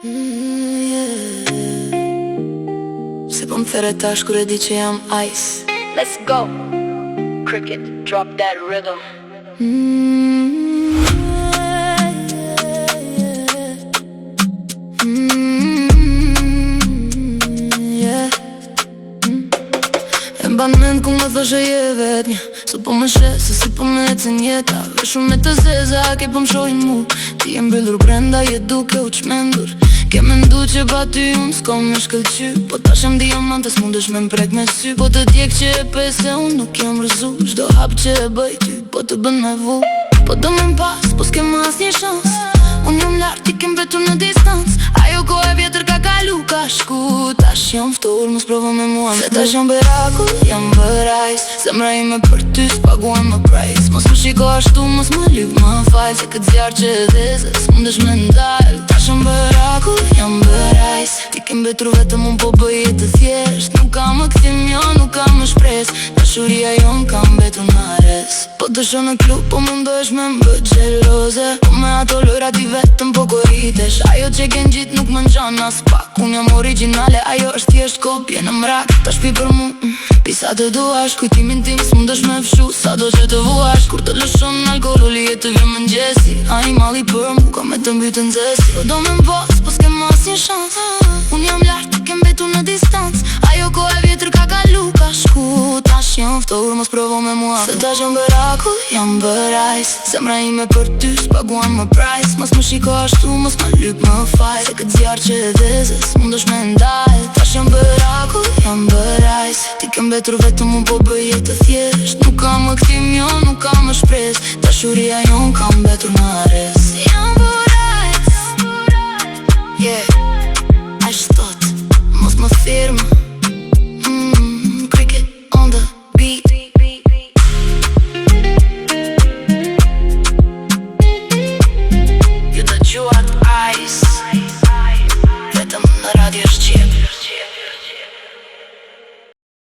Se po më theret tash kur e di që jam ice. Let's go. Cricket, drop that rhythm. E mban mend ku më thoshe je vetmja, so po më shes se si po më ecën jeta. Vesh unë me të zeza, ke po më shohin mu. Ti e mbyllur brenda, je duke u qmendur. Ke mendu që pa ty unë s'ko me shkëllqy, po tash jam diamante s'mundesh me mprek me sy. Po të djek që e pese unë nuk jam rëzu, çdo hap që e bëj ty po të bën me vu. Po do me m'pas, po s'kem as një shans. Unë jam lart, ti kem vetur në distancë. Ajo ko e vjetër ka kalu, ka shku. Tash jam ftur, mos provo me mua. Se tash jam beraku, jam bërajs. Zemra ime për ty s'paguan më prejs. Mos më shiko ashtu, mos më lyp më fal. Se këtë zjarë që e dheze, s'mundesh me ndal. Tash jam beraku, jam bërajs. Ti kem betur vetëm unë po bëj të thjesht. Nuk ka më këthim jo, nuk ka më shpres. Dashuria jon ka mbetur në ares. Po të shoh në klub, po mundohesh me m'bë gjeloze. Po me ato lojra ti vetëm po korritesh. Ajo që ken gjit nuk më nxan as pak. Unë jam originale, ajo është thjesht kopje në mrak. Ta shpi për mu, pisa të duash. Kujtimin tim s'mundesh me fshu, sa do që të vuash. Kur të lëshon alkoholi e të vjen mëngjesi. Animali për mu, ka me të mbytë nxesi. Po do me m'bos, po s'kem as një shans. Unë jam lart, ti kem betur në distancë. Ajo ko e vjetër ka kalu, ka shku. Tash jam ftur, mos provo me mua. Se tash jam beraku, jam bërajs. Zemra ime për ty s'paguan më prajs. Mos më shiko ashtu, mos më lyp më fal. Se këtë zjarë që e dheze, s'mundesh me ndal. Tash jam beraku, jam bërajs. Ti kem betur vetëm unë po bëj të thjesht. Nuk ka më këthim jo, nuk ka më shpres. Dashuria jon ka mbetur në ares. Jam bërajs.